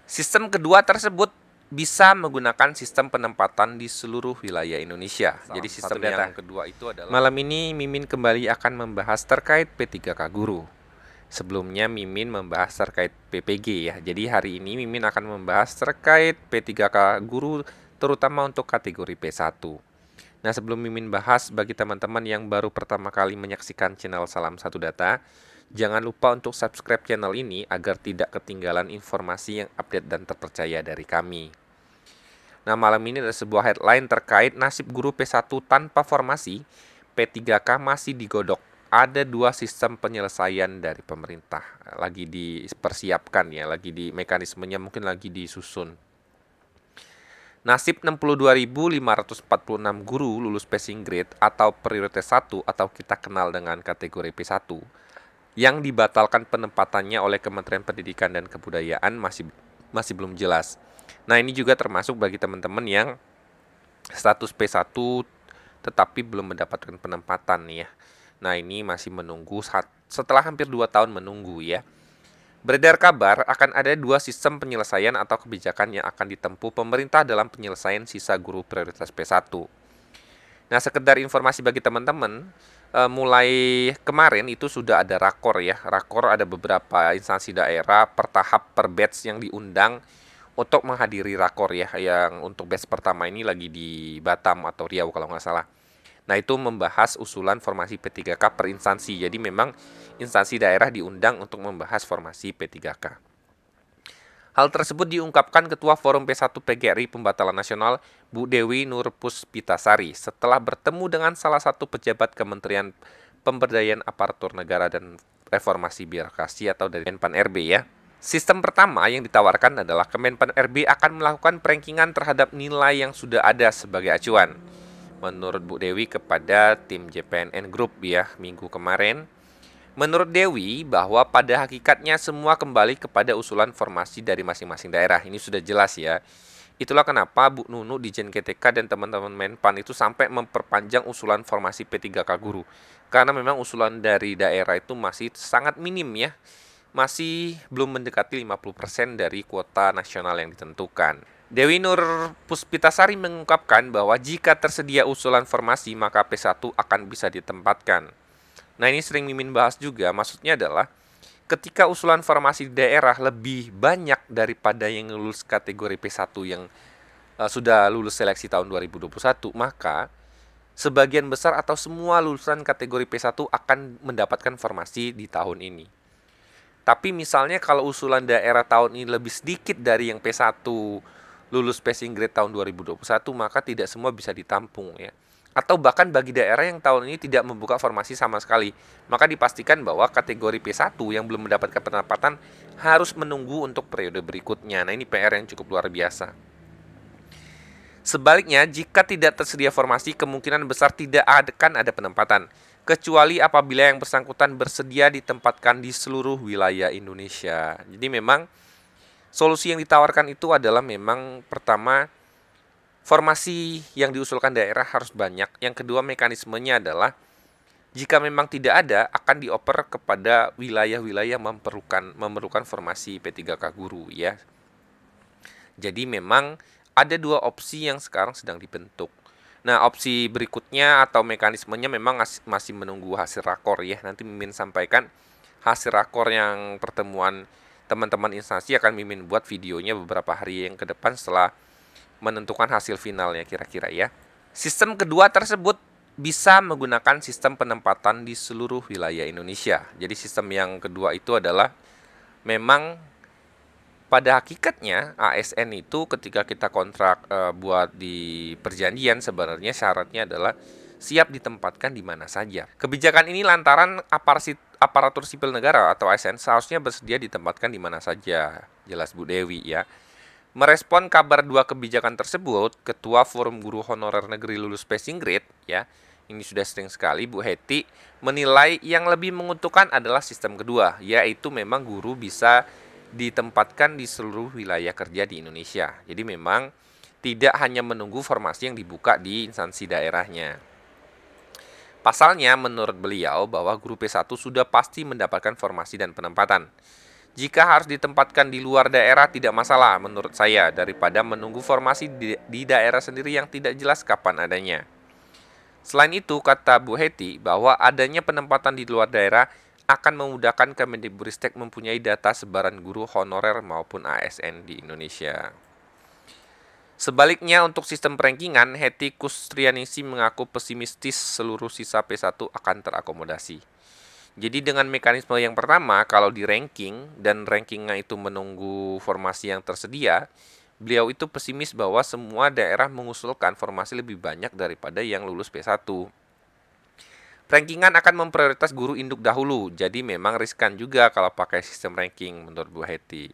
Sistem kedua tersebut bisa menggunakan sistem penempatan di seluruh wilayah Indonesia. Jadi sistem yang kedua itu adalah malam ini Mimin kembali akan membahas terkait P3K Guru. Sebelumnya Mimin membahas terkait PPG ya. Jadi hari ini Mimin akan membahas terkait P3K Guru terutama untuk kategori P1. Nah, sebelum Mimin bahas, bagi teman-teman yang baru pertama kali menyaksikan channel Salam Satu Data, jangan lupa untuk subscribe channel ini agar tidak ketinggalan informasi yang update dan terpercaya dari kami. Nah, malam ini ada sebuah headline terkait nasib guru P1 tanpa formasi, P3K masih digodok. Ada dua sistem penyelesaian dari pemerintah. Lagi dipersiapkan ya, lagi di mekanismenya mungkin lagi disusun. Nasib 62.546 guru lulus passing grade atau prioritas 1 atau kita kenal dengan kategori P1 yang dibatalkan penempatannya oleh Kementerian Pendidikan dan Kebudayaan masih belum jelas. Nah, ini juga termasuk bagi teman-teman yang status P1 tetapi belum mendapatkan penempatan ya. Nah, ini masih menunggu setelah hampir 2 tahun menunggu ya. Beredar kabar akan ada dua sistem penyelesaian atau kebijakan yang akan ditempuh pemerintah dalam penyelesaian sisa guru prioritas P1. Nah, sekedar informasi bagi teman-teman, mulai kemarin itu sudah ada rakor ya. Rakor ada beberapa instansi daerah per tahap per batch yang diundang untuk menghadiri rakor ya. Yang untuk batch pertama ini lagi di Batam atau Riau kalau nggak salah. Nah, itu membahas usulan formasi P3K per instansi. Jadi memang instansi daerah diundang untuk membahas formasi P3K. Hal tersebut diungkapkan Ketua Forum P1 PGRI Pembatalan Nasional, Bu Dewi Nur Puspitasari, setelah bertemu dengan salah satu pejabat Kementerian Pemberdayaan Aparatur Negara dan Reformasi Birokrasi atau dari Menpan RB ya. Sistem pertama yang ditawarkan adalah Kemenpan RB akan melakukan perankingan terhadap nilai yang sudah ada sebagai acuan. Menurut Bu Dewi kepada tim JPNN Group ya minggu kemarin. Menurut Dewi bahwa pada hakikatnya semua kembali kepada usulan formasi dari masing-masing daerah. Ini sudah jelas ya. Itulah kenapa Bu Nunu di JNKTK dan teman-teman Menpan itu sampai memperpanjang usulan formasi P3K Guru. Karena memang usulan dari daerah itu masih sangat minim ya. Masih belum mendekati 50% dari kuota nasional yang ditentukan. Dewi Nur Puspitasari mengungkapkan bahwa jika tersedia usulan formasi maka P1 akan bisa ditempatkan. Nah, ini sering Mimin bahas juga, maksudnya adalah ketika usulan formasi di daerah lebih banyak daripada yang lulus kategori P1 yang sudah lulus seleksi tahun 2021, maka sebagian besar atau semua lulusan kategori P1 akan mendapatkan formasi di tahun ini. Tapi misalnya kalau usulan daerah tahun ini lebih sedikit dari yang P1 lulus passing grade tahun 2021, maka tidak semua bisa ditampung ya. Atau bahkan bagi daerah yang tahun ini tidak membuka formasi sama sekali, maka dipastikan bahwa kategori P1 yang belum mendapatkan penempatan harus menunggu untuk periode berikutnya. Nah, ini PR yang cukup luar biasa. Sebaliknya, jika tidak tersedia formasi, kemungkinan besar tidak akan ada penempatan, kecuali apabila yang bersangkutan bersedia ditempatkan di seluruh wilayah Indonesia. Jadi memang solusi yang ditawarkan itu adalah memang pertama, formasi yang diusulkan daerah harus banyak. Yang kedua, mekanismenya adalah jika memang tidak ada, akan dioper kepada wilayah-wilayah yang memerlukan formasi P3K Guru ya. Jadi memang ada dua opsi yang sekarang sedang dibentuk. Nah, opsi berikutnya atau mekanismenya memang masih menunggu hasil rakor ya. Nanti Mimin sampaikan hasil rakor yang pertemuan teman-teman instansi akan Mimin buat videonya beberapa hari yang ke depan setelah menentukan hasil finalnya kira-kira ya. Sistem kedua tersebut bisa menggunakan sistem penempatan di seluruh wilayah Indonesia. Jadi sistem yang kedua itu adalah memang pada hakikatnya ASN itu ketika kita kontrak buat di perjanjian sebenarnya syaratnya adalah siap ditempatkan di mana saja. Kebijakan ini lantaran aparatur sipil negara atau ASN seharusnya bersedia ditempatkan di mana saja, jelas Bu Dewi ya. Merespon kabar dua kebijakan tersebut, Ketua Forum Guru Honorer Negeri Lulus Passing Grade ya, ini sudah sering sekali Bu Heti menilai yang lebih menguntungkan adalah sistem kedua, yaitu memang guru bisa ditempatkan di seluruh wilayah kerja di Indonesia. Jadi memang tidak hanya menunggu formasi yang dibuka di instansi daerahnya. Pasalnya menurut beliau bahwa guru P1 sudah pasti mendapatkan formasi dan penempatan. Jika harus ditempatkan di luar daerah tidak masalah menurut saya daripada menunggu formasi di daerah sendiri yang tidak jelas kapan adanya. Selain itu, kata Bu Heti bahwa adanya penempatan di luar daerah akan memudahkan Kemendikbudristek mempunyai data sebaran guru honorer maupun ASN di Indonesia. Sebaliknya untuk sistem perankingan, Hetty Kustrianingsih mengaku pesimistis seluruh sisa P1 akan terakomodasi. Jadi dengan mekanisme yang pertama, kalau di ranking dan rankingnya itu menunggu formasi yang tersedia, beliau itu pesimis bahwa semua daerah mengusulkan formasi lebih banyak daripada yang lulus P1. Rankingan akan memprioritas guru induk dahulu, jadi memang riskan juga kalau pakai sistem ranking menurut Bu Hetty.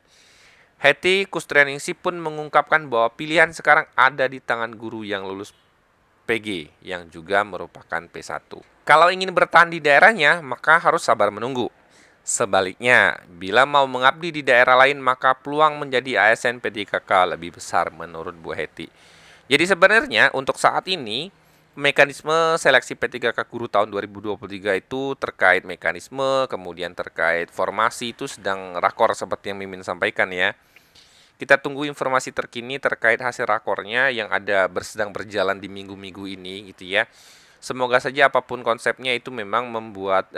Hetty Kustrianingsih pun mengungkapkan bahwa pilihan sekarang ada di tangan guru yang lulus PG, yang juga merupakan P1. Kalau ingin bertahan di daerahnya, maka harus sabar menunggu. Sebaliknya, bila mau mengabdi di daerah lain, maka peluang menjadi ASN P3K lebih besar menurut Bu Hetty. Jadi sebenarnya untuk saat ini, mekanisme seleksi P3K guru tahun 2023 itu terkait mekanisme, kemudian terkait formasi itu sedang rakor seperti yang Mimin sampaikan ya. Kita tunggu informasi terkini terkait hasil rakornya yang sedang berjalan di minggu-minggu ini gitu ya. Semoga saja apapun konsepnya itu memang membuat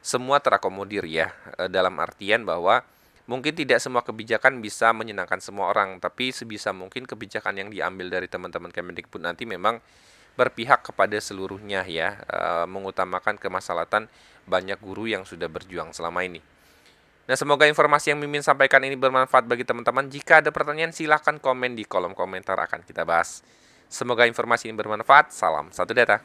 semua terakomodir ya, dalam artian bahwa mungkin tidak semua kebijakan bisa menyenangkan semua orang, tapi sebisa mungkin kebijakan yang diambil dari teman-teman Kemendikbud nanti memang berpihak kepada seluruhnya ya, mengutamakan kemaslahatan banyak guru yang sudah berjuang selama ini. Nah, semoga informasi yang Mimin sampaikan ini bermanfaat bagi teman-teman. Jika ada pertanyaan, silahkan komen di kolom komentar, akan kita bahas. Semoga informasi ini bermanfaat. Salam satu data.